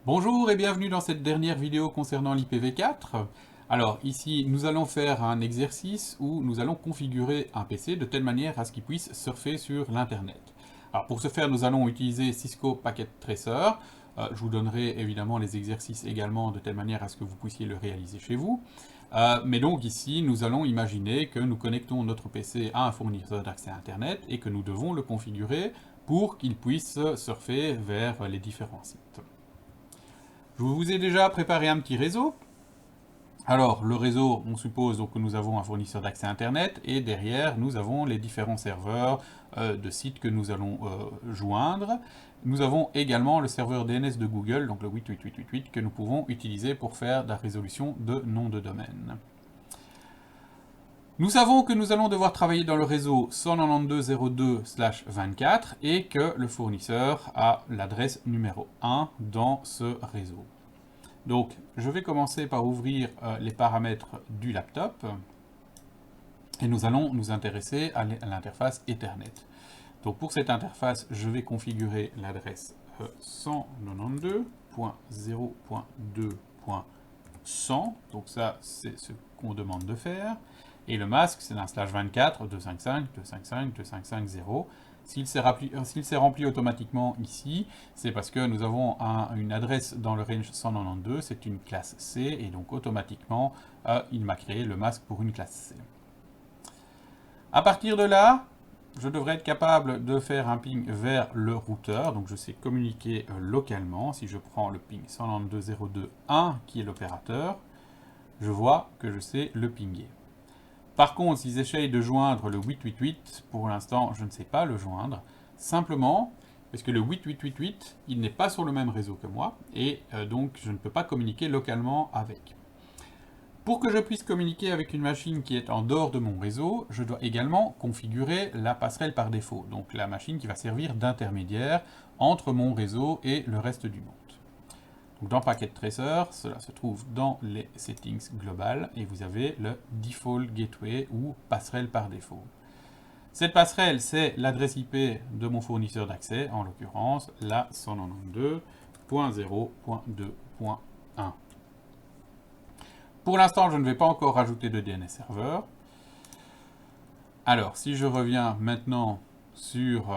Bonjour et bienvenue dans cette dernière vidéo concernant l'IPv4. Alors ici, nous allons faire un exercice où nous allons configurer un PC de telle manière à ce qu'il puisse surfer sur l'Internet. Alors pour ce faire, nous allons utiliser Cisco Packet Tracer. Je vous donnerai évidemment les exercices également de telle manière à ce que vous puissiez le réaliser chez vous. Mais donc ici, nous allons imaginer que nous connectons notre PC à un fournisseur d'accès Internet et que nous devons le configurer pour qu'il puisse surfer vers les différents sites. Je vous ai déjà préparé un petit réseau. Alors, le réseau, on suppose donc que nous avons un fournisseur d'accès Internet et derrière, nous avons les différents serveurs de sites que nous allons joindre. Nous avons également le serveur DNS de Google, donc le 88888, que nous pouvons utiliser pour faire de la résolution de noms de domaine. Nous savons que nous allons devoir travailler dans le réseau 192.02/24 et que le fournisseur a l'adresse numéro 1 dans ce réseau. Donc, je vais commencer par ouvrir les paramètres du laptop et nous allons nous intéresser à l'interface Ethernet. Donc, pour cette interface, je vais configurer l'adresse 192.0.2.100. Donc ça, c'est ce qu'on demande de faire. Et le masque, c'est un /24 255 255 255 S'il s'est rempli automatiquement ici, c'est parce que nous avons une adresse dans le range 192, c'est une classe C, et donc automatiquement, il m'a créé le masque pour une classe C. À partir de là, je devrais être capable de faire un ping vers le routeur, donc je sais communiquer localement. Si je prends le ping 192.0.2.1, qui est l'opérateur, je vois que je sais le pinguer. Par contre, s'ils essayent de joindre le 888, pour l'instant, je ne sais pas le joindre. Simplement, parce que le 8888, il n'est pas sur le même réseau que moi, et donc je ne peux pas communiquer localement avec. Pour que je puisse communiquer avec une machine qui est en dehors de mon réseau, je dois également configurer la passerelle par défaut, donc la machine qui va servir d'intermédiaire entre mon réseau et le reste du monde. Donc dans Packet Tracer, cela se trouve dans les settings globales et vous avez le Default Gateway ou passerelle par défaut. Cette passerelle, c'est l'adresse IP de mon fournisseur d'accès, en l'occurrence la 192.0.2.1. Pour l'instant, je ne vais pas encore rajouter de DNS serveur. Alors, si je reviens maintenant sur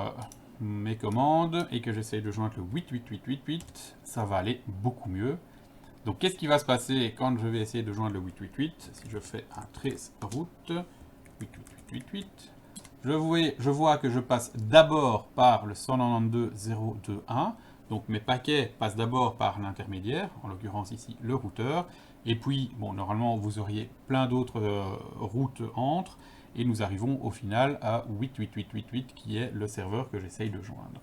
mes commandes et que j'essaye de joindre le 88888, ça va aller beaucoup mieux. Donc qu'est-ce qui va se passer quand je vais essayer de joindre le 888? Si je fais un trace route 88888, je vois que je passe d'abord par le 192.0.2.1. Donc mes paquets passent d'abord par l'intermédiaire, en l'occurrence ici le routeur. Et puis, bon, normalement vous auriez plein d'autres routes entre. Et nous arrivons au final à 88888 qui est le serveur que j'essaye de joindre.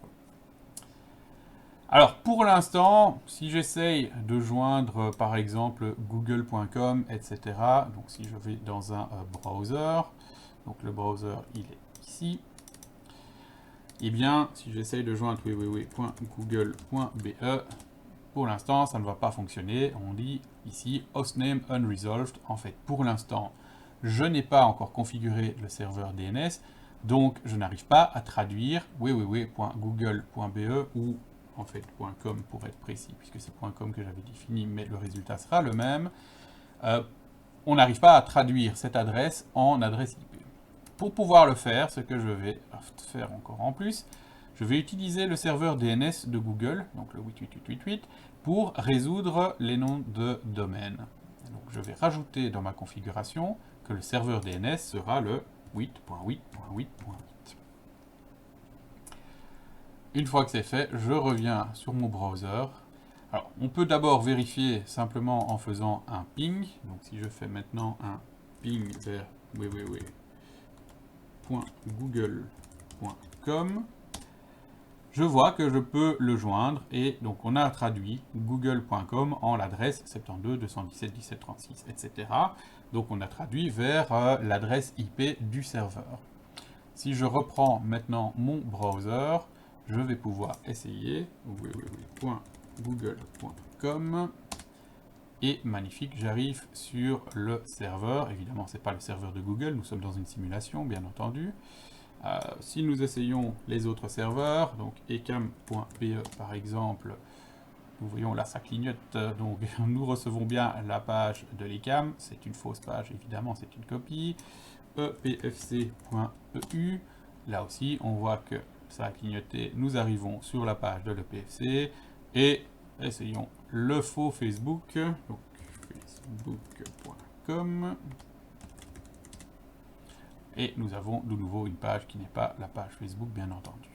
Alors pour l'instant, si j'essaye de joindre par exemple google.com, etc., donc si je vais dans un browser, donc le browser il est ici, et bien si j'essaye de joindre www.google.be, pour l'instant ça ne va pas fonctionner, on dit ici hostname unresolved. En fait pour l'instant je n'ai pas encore configuré le serveur DNS, donc je n'arrive pas à traduire www.google.be ou en fait .com pour être précis, puisque c'est .com que j'avais défini, mais le résultat sera le même. On n'arrive pas à traduire cette adresse en adresse IP. Pour pouvoir le faire, ce que je vais faire encore en plus, je vais utiliser le serveur DNS de Google, donc le 88888, pour résoudre les noms de domaine. Donc je vais rajouter dans ma configuration que le serveur DNS sera le 8.8.8.8. Une fois que c'est fait, je reviens sur mon browser. Alors, on peut d'abord vérifier simplement en faisant un ping. Donc si je fais maintenant un ping vers www.google.com, je vois que je peux le joindre et donc on a traduit google.com en l'adresse 72.217.17.36, etc. Donc on a traduit vers l'adresse IP du serveur. Si je reprends maintenant mon browser, je vais pouvoir essayer www.google.com et magnifique, j'arrive sur le serveur. Évidemment, ce n'est pas le serveur de Google, nous sommes dans une simulation, bien entendu. Si nous essayons les autres serveurs, donc ecam.be par exemple, Nous voyons là, ça clignote. Donc, nous recevons bien la page de l'ECAM. C'est une fausse page, évidemment, c'est une copie. epfc.eu. Là aussi, on voit que ça a clignoté. Nous arrivons sur la page de l'EPFC. Et essayons le faux Facebook. Donc, facebook.com. Et nous avons de nouveau une page qui n'est pas la page Facebook, bien entendu.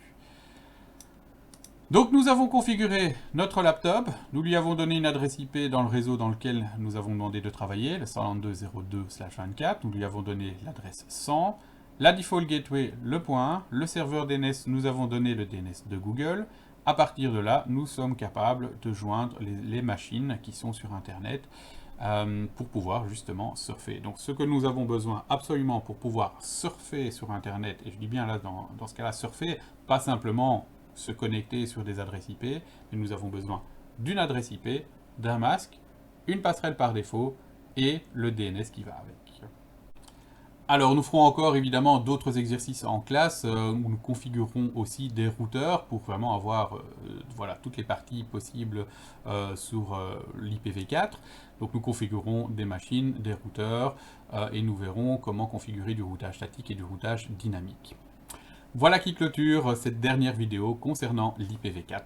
Donc nous avons configuré notre laptop, nous lui avons donné une adresse IP dans le réseau dans lequel nous avons demandé de travailler, le 192.02/24, nous lui avons donné l'adresse 100, la default gateway, le point, le serveur DNS, nous avons donné le DNS de Google. À partir de là, nous sommes capables de joindre les machines qui sont sur Internet pour pouvoir justement surfer. Donc ce que nous avons besoin absolument pour pouvoir surfer sur Internet, et je dis bien là dans ce cas-là surfer, pas simplement se connecter sur des adresses IP, mais nous avons besoin d'une adresse IP, d'un masque, une passerelle par défaut et le DNS qui va avec. Alors nous ferons encore évidemment d'autres exercices en classe où nous configurerons aussi des routeurs pour vraiment avoir voilà, toutes les parties possibles sur l'IPv4. Donc nous configurerons des machines, des routeurs et nous verrons comment configurer du routage statique et du routage dynamique. Voilà qui clôture cette dernière vidéo concernant l'IPv4.